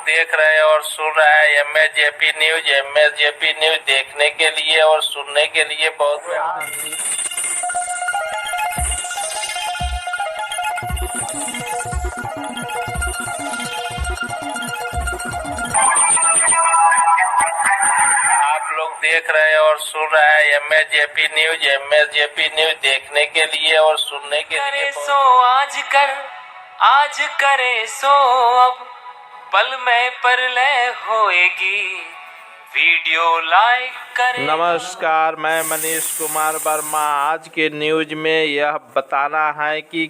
देख रहे हैं और सुन रहे हैं एमएसजेपी न्यूज। एमएसजेपी न्यूज देखने के लिए और सुनने के लिए बहुत आप लोग देख रहे हैं और सुन रहे हैं एमएसजेपी न्यूज। एमएसजेपी न्यूज देखने के लिए और सुनने के लिए सो आज करे सो अब पल में परलय होएगी, वीडियो लाइक करें। नमस्कार, मैं मनीष कुमार वर्मा। आज के न्यूज में यह बताना है कि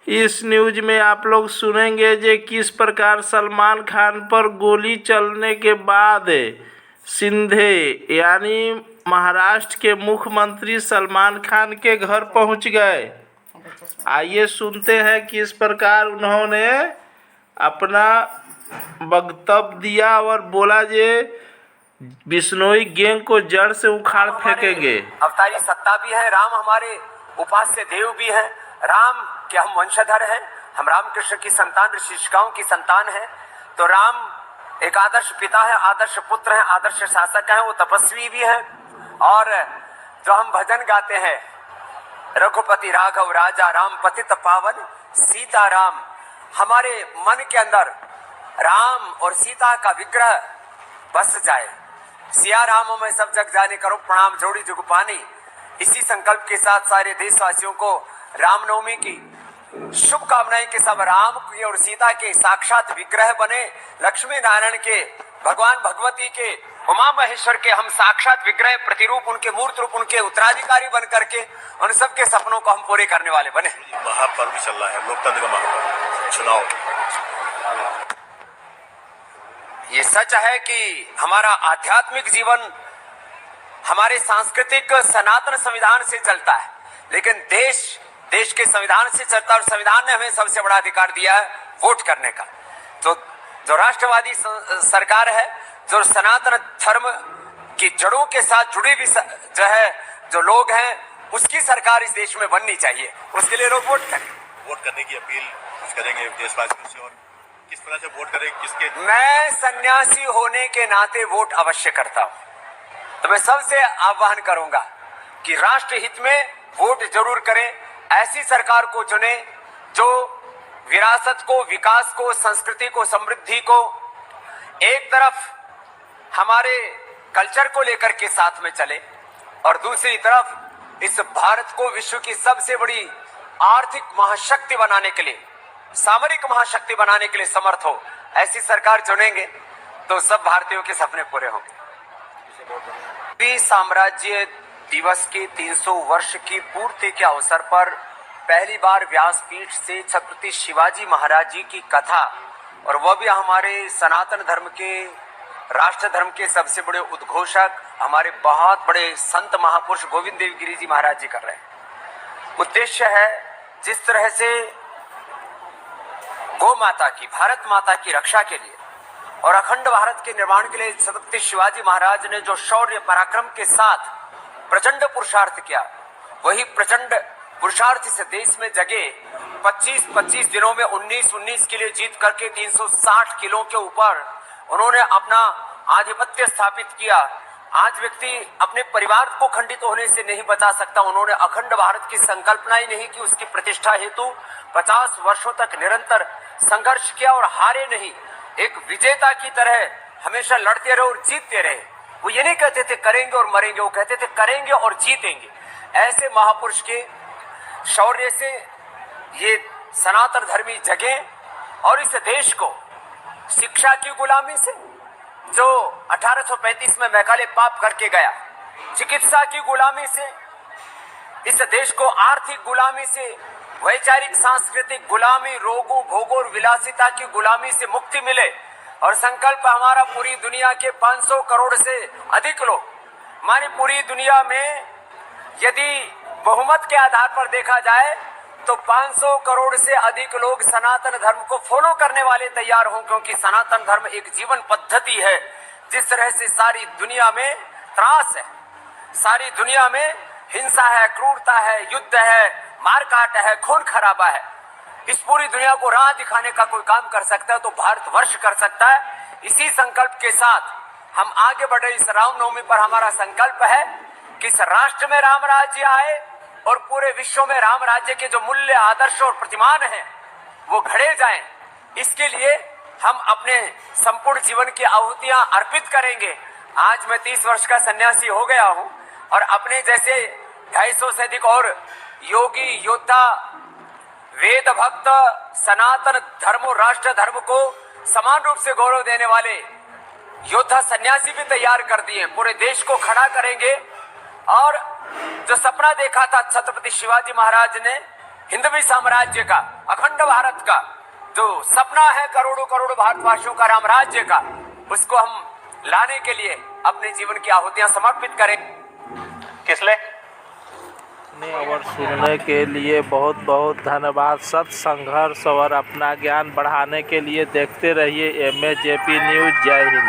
इस न्यूज में आप लोग सुनेंगे जे किस प्रकार सलमान खान पर गोली चलने के बाद सिंधे यानी महाराष्ट्र के मुख्यमंत्री सलमान खान के घर पहुंच गए। आइए सुनते हैं किस प्रकार उन्होंने अपना वक्तव्य दिया और बोला जे बिश्नोई गैंग को जड़ से उखाड़ फेंकेंगे। अवतारी सत्ता भी है, राम हमारे उपास्य देव भी है। राम के हम वंशधर हैं, हम रामकृष्ण की संतान, ऋषिकाओं की संतान है। तो राम एक आदर्श पिता है, आदर्श पुत्र है, आदर्श शासक है, वो तपस्वी भी है। और जो हम भजन गाते हैं, रघुपति राघव राजा राम पतित पावन सीता राम, हमारे मन के अंदर राम और सीता का विग्रह बस जाए। सिया राम में सब जग जाने, करो प्रणाम जोड़ी जुग पानी। इसी संकल्प के साथ सारे देशवासियों को रामनवमी की शुभकामनाएं कि सब राम की और सीता के साक्षात विग्रह बने, लक्ष्मी नारायण के, भगवान भगवती के, उमा महेश्वर के हम साक्षात विग्रह, प्रतिरूप, उनके मूर्त रूप, उनके उत्तराधिकारी बन करके उन सबके सपनों को हम पूरे करने वाले बने। महापर्व चल रहा है, लोकतंत्र का महापर्व, चुनाव। ये सच है कि हमारा आध्यात्मिक जीवन हमारे सांस्कृतिक सनातन संविधान से चलता है, लेकिन देश के संविधान से चलता है। और संविधान ने हमें सबसे बड़ा अधिकार दिया है वोट करने का। तो जो राष्ट्रवादी सरकार है, जो सनातन धर्म की जड़ों के साथ जुड़ी भी जो लोग हैं, उसकी सरकार इस देश में बननी चाहिए। उसके लिए लोग वोट करें। वोट करने की अपील करेंगे देशवासियों से, और किस तरह से वोट करें, किसके? मैं सन्यासी होने के नाते वोट अवश्य करता हूं, तो मैं सबसे आह्वान करूंगा कि राष्ट्र हित में वोट जरूर करें। ऐसी सरकार को चुने जो विरासत को, विकास को, संस्कृति को, समृद्धि को एक तरफ हमारे कल्चर को लेकर के साथ में चले, और दूसरी तरफ इस भारत को विश्व की सबसे बड़ी आर्थिक महाशक्ति बनाने के लिए, सामरिक महाशक्ति बनाने के लिए समर्थ हो। ऐसी सरकार चुनेंगे तो सब भारतीयों के सपने पूरे होंगे। साम्राज्य दिवस के 300 वर्ष की पूर्ति के अवसर पर पहली बार व्यासपीठ से छत्रपति शिवाजी महाराज जी की कथा, और वह भी हमारे सनातन धर्म के, राष्ट्र धर्म के सबसे बड़े उद्घोषक, हमारे बहुत बड़े संत महापुरुष गोविंद देव गिरी जी महाराज जी कर रहे हैं। उद्देश्य है जिस तरह से गौ माता की, भारत माता की रक्षा के लिए और अखंड भारत के निर्माण के लिए छत्रपति शिवाजी महाराज ने जो शौर्य पराक्रम के साथ प्रचंड पुरुषार्थ किया, वही प्रचंड पुरुषार्थ इस देश में जगे 25-25 दिनों में 19-19 किले जीत करके 360 किलो के ऊपर उन्होंने अपना आधिपत्य स्थापित किया। आज व्यक्ति अपने परिवार को खंडित होने से नहीं बचा सकता। उन्होंने अखंड भारत की संकल्पना ही नहीं की, उसकी प्रतिष्ठा हेतु 50 वर्षों तक निरंतर संघर्ष किया और हारे नहीं। एक विजेता की तरह हमेशा लड़ते रहे और जीतते रहे। वो ये नहीं कहते थे करेंगे और मरेंगे, वो कहते थे करेंगे और जीतेंगे। ऐसे महापुरुष के शौर्य से ये सनातन धर्मी जगे और इस देश को शिक्षा की गुलामी से, जो 1835 में मैकाले पाप करके गया। चिकित्सा की गुलामी से, इस देश को आर्थिक गुलामी से, वैचारिक सांस्कृतिक गुलामी, रोगों भोगों और विलासिता की गुलामी से मुक्ति मिले। और संकल्प हमारा पूरी दुनिया के 500 करोड़ से अधिक लोग, हमारी पूरी दुनिया में यदि बहुमत के आधार पर देखा जाए तो 500 करोड़ से अधिक लोग सनातन धर्म को फॉलो करने वाले तैयार हों, क्योंकि सनातन धर्म एक जीवन पद्धति है। जिस तरह से सारी दुनिया में त्रास है, सारी दुनिया में हिंसा है, क्रूरता है, युद्ध है, मारकाट है, खून खराबा है, इस पूरी दुनिया को राह दिखाने का कोई काम कर सकता है तो भारतवर्ष कर सकता है। इसी संकल्प के साथ हम आगे बढ़े। इस रामनवमी पर हमारा संकल्प है कि इस राष्ट्र में राम राज्य आए और पूरे विश्व में राम राज्य के जो मूल्य, आदर्श और प्रतिमान हैं वो घड़े जाएं। इसके लिए हम अपने संपूर्ण जीवन की आहुतियां अर्पित करेंगे। आज मैं 30 वर्ष का सन्यासी हो गया हूं और अपने जैसे 250 से अधिक और योगी, योद्धा, वेद भक्त, सनातन धर्म और राष्ट्र धर्म को समान रूप से गौरव देने वाले योद्धा सन्यासी भी तैयार कर दिए। पूरे देश को खड़ा करेंगे और जो सपना देखा था छत्रपति शिवाजी महाराज ने हिंदवी साम्राज्य का, अखंड भारत का जो सपना है करोड़ों करोड़ भारतवासियों का राम राज्य का, उसको हम लाने के लिए अपने जीवन की आहुतियां समर्पित करें। किसले और सुनने के लिए बहुत बहुत धन्यवाद। सत संघर्ष और अपना ज्ञान बढ़ाने के लिए देखते रहिए MAJP न्यूज़। जय हिंद।